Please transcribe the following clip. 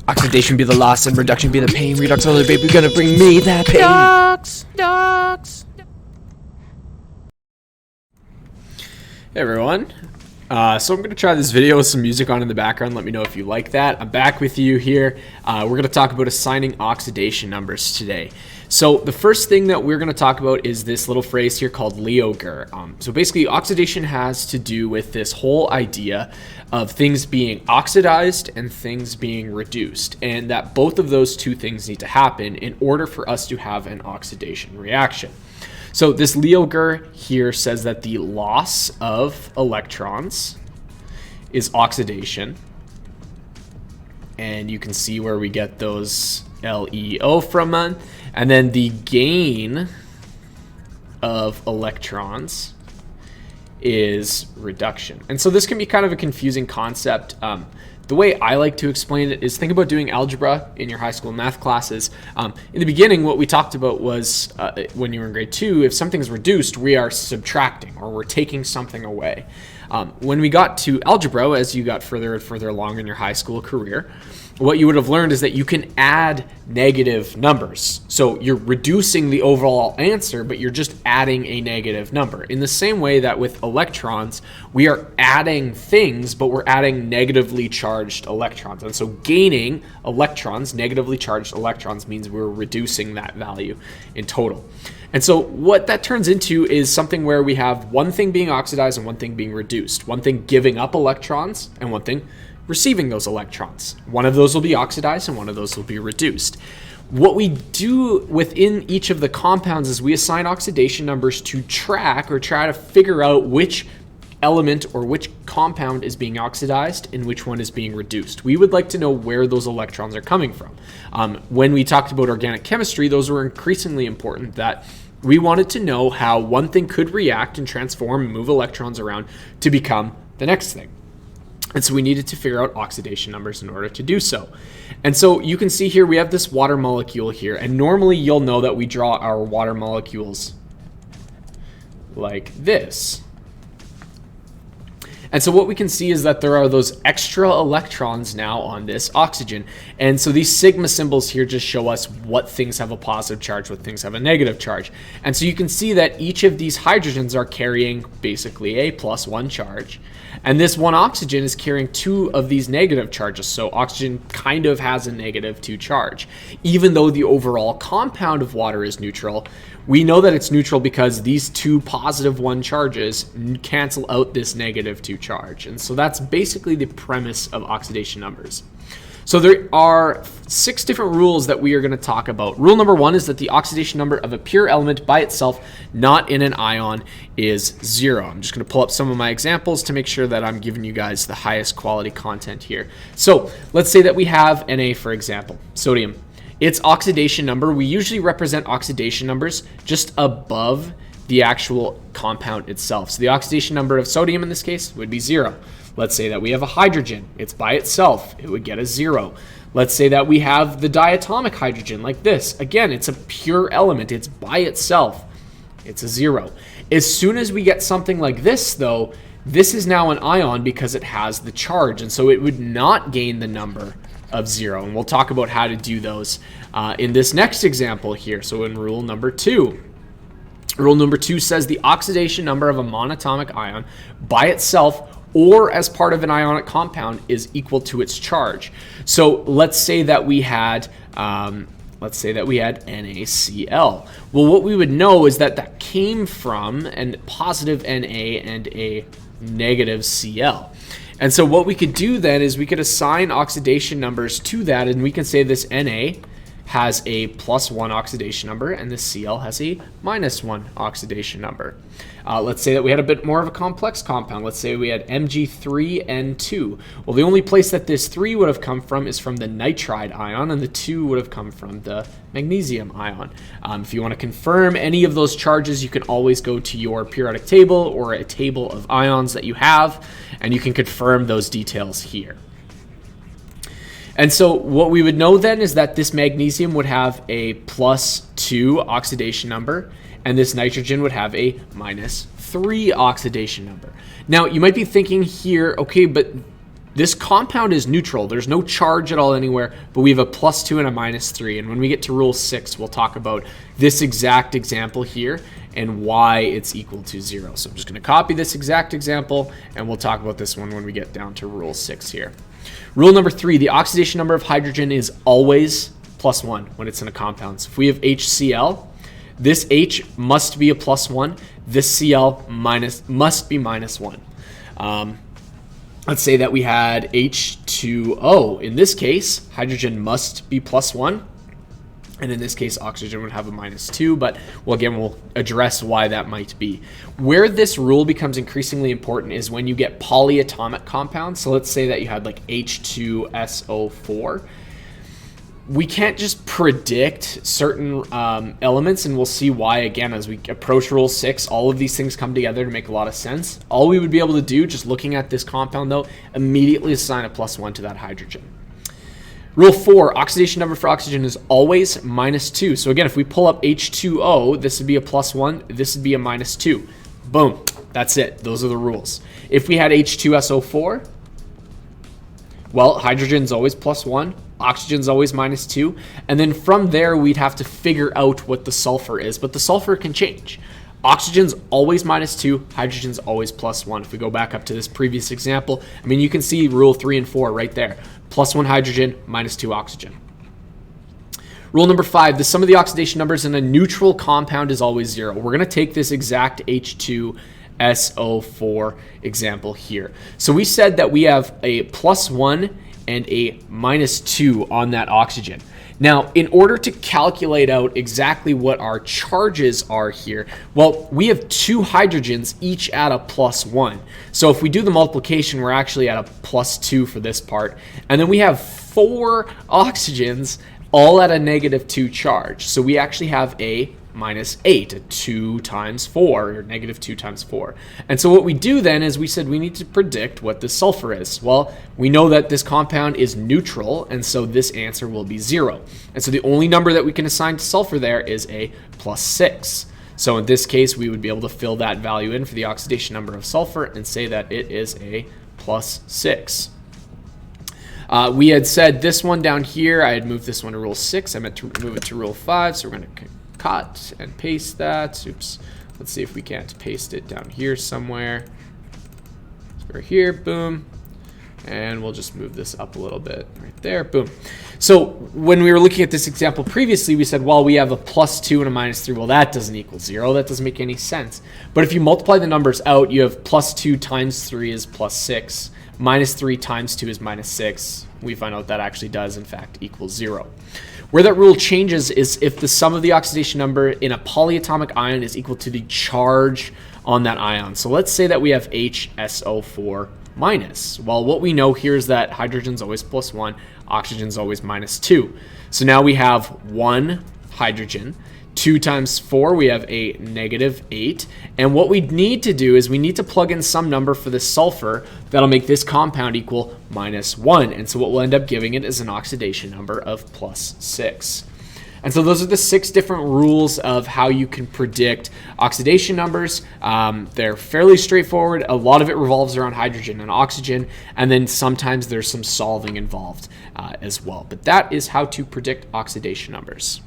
Oxidation be the loss and reduction be the pain. Redox, oh baby, gonna bring me that pain. Redox. Hey everyone. So I'm going to try this video with some music on in the background. Let me know if you like that. I'm back with you here. We're going to talk about assigning oxidation numbers today. So the first thing that we're going to talk about is this little phrase here called LEOGR. So basically oxidation has to do with this whole idea of things being oxidized and things being reduced, and that both of those two things need to happen in order for us to have an oxidation reaction. So this LEOGR here says that the loss of electrons is oxidation. And you can see where we get those LEO from. And then the gain of electrons is reduction. And so this can be kind of a confusing concept. The way I like to explain it is think about doing algebra in your high school math classes. In the beginning, what we talked about was when you were in grade 2, if something is reduced, we are subtracting or we're taking something away. When we got to algebra, as you got further and further along in your high school career, what you would have learned is that you can add negative numbers. So you're reducing the overall answer, but you're just adding a negative number. In the same way that with electrons, we are adding things, but we're adding negatively charged electrons. And so gaining electrons, negatively charged electrons, means we're reducing that value in total. And so what that turns into is something where we have one thing being oxidized and one thing being reduced. One thing giving up electrons and one thing receiving those electrons. One of those will be oxidized and one of those will be reduced. What we do within each of the compounds is we assign oxidation numbers to track or try to figure out which element or which compound is being oxidized and which one is being reduced. We would like to know where those electrons are coming from. When we talked about organic chemistry, those were increasingly important, that we wanted to know how one thing could react and transform and move electrons around to become the next thing. And so we needed to figure out oxidation numbers in order to do so. And so you can see here we have this water molecule here, and normally you'll know that we draw our water molecules like this. And so what we can see is that there are those extra electrons now on this oxygen. And so these sigma symbols here just show us what things have a positive charge, what things have a negative charge. And so you can see that each of these hydrogens are carrying basically a +1 charge. And this one oxygen is carrying 2 of these negative charges. So oxygen kind of has a -2 charge. Even though the overall compound of water is neutral, we know that it's neutral because these 2 +1 charges cancel out this -2 charge. And so that's basically the premise of oxidation numbers. So there are 6 different rules that we are going to talk about. Rule number 1 is that the oxidation number of a pure element by itself, not in an ion, is 0. I'm just going to pull up some of my examples to make sure that I'm giving you guys the highest quality content here. So let's say that we have Na, for example, sodium. Its oxidation number, we usually represent oxidation numbers just above the actual compound itself. So the oxidation number of sodium in this case would be 0. Let's say that we have a hydrogen. It's by itself. It would get a 0. Let's say that we have the diatomic hydrogen like this. Again, it's a pure element. It's by itself. It's a 0. As soon as we get something like this, though, this is now an ion because it has the charge. And so it would not gain the number of 0. And we'll talk about how to do those in this next example here. So in rule number 2. Rule number 2 says the oxidation number of a monatomic ion by itself or as part of an ionic compound is equal to its charge. So let's say that we had NaCl. Well, what we would know is that that came from a positive Na and a negative Cl. And so what we could do then is we could assign oxidation numbers to that, and we can say this Na has a +1 oxidation number and this Cl has a -1 oxidation number. Let's say that we had a bit more of a complex compound. Let's say we had Mg3N2. Well, the only place that this 3 would have come from is from the nitride ion, and the 2 would have come from the magnesium ion. If you want to confirm any of those charges, you can always go to your periodic table or a table of ions that you have, and you can confirm those details here. And so what we would know then is that this magnesium would have a +2 oxidation number, and this nitrogen would have a -3 oxidation number. Now, you might be thinking here, okay, but This compound is neutral. There's no charge at all anywhere, but we have a +2 and a -3. And when we get to rule 6, we'll talk about this exact example here and why it's equal to 0. So I'm just going to copy this exact example, and we'll talk about this one when we get down to rule 6 here. Rule number 3, the oxidation number of hydrogen is always +1 when it's in a compound. So if we have HCl, this H must be a +1. This Cl must be -1. Let's say that we had H2O. In this case, hydrogen must be +1. And in this case, oxygen would have a -2. But we'll address why that might be. Where this rule becomes increasingly important is when you get polyatomic compounds. So let's say that you had like H2SO4. We can't just predict certain elements, and we'll see why again as we approach rule 6. All of these things come together to make a lot of sense. All we would be able to do, just looking at this compound though, immediately assign a +1 to that hydrogen. Rule 4, oxidation number for oxygen is always -2. So again, if we pull up H2O, this would be a +1, this would be a -2. Boom, that's it. Those are the rules. If we had H2SO4, well, hydrogen's always +1, oxygen's always -2, and then from there we'd have to figure out what the sulfur is, but the sulfur can change. Oxygen's always -2, hydrogen's always +1. If we go back up to this previous example, I mean, you can see rule 3 and 4 right there. +1 hydrogen, -2 oxygen. Rule number 5, the sum of the oxidation numbers in a neutral compound is always 0. We're going to take this exact H2SO4 example here. So we said that we have a +1 and a -2 on that oxygen. Now, in order to calculate out exactly what our charges are here, well, we have 2 hydrogens each at a +1. So if we do the multiplication, we're actually at a +2 for this part. And then we have 4 oxygens all at a -2 charge. So we actually have a -8, a 2 times 4, or -2 times 4. And so what we do then is we said we need to predict what the sulfur is. Well, we know that this compound is neutral, and so this answer will be 0. And so the only number that we can assign to sulfur there is a +6. So in this case, we would be able to fill that value in for the oxidation number of sulfur and say that it is a +6. We had said this one down here, I had moved this one to rule 6. I meant to move it to rule 5, so we're going to cut and paste that. Oops. Let's see if we can't paste it down here somewhere. So we're here, boom. And we'll just move this up a little bit right there, boom. So when we were looking at this example previously, we said, well, we have a +2 and a -3. Well, that doesn't equal 0. That doesn't make any sense. But if you multiply the numbers out, you have +2 times 3 is +6. -3 times 2 is -6. We find out that actually does, in fact, equal 0. Where that rule changes is if the sum of the oxidation number in a polyatomic ion is equal to the charge on that ion. So let's say that we have HSO4 minus. Well, what we know here is that hydrogen's always +1, oxygen's always -2. So now we have 1 hydrogen. 2 times 4, we have a -8. And what we need to do is we need to plug in some number for the sulfur that'll make this compound equal -1. And so what we'll end up giving it is an oxidation number of +6. And so those are the 6 different rules of how you can predict oxidation numbers. They're fairly straightforward. A lot of it revolves around hydrogen and oxygen, and then sometimes there's some solving involved as well. But that is how to predict oxidation numbers.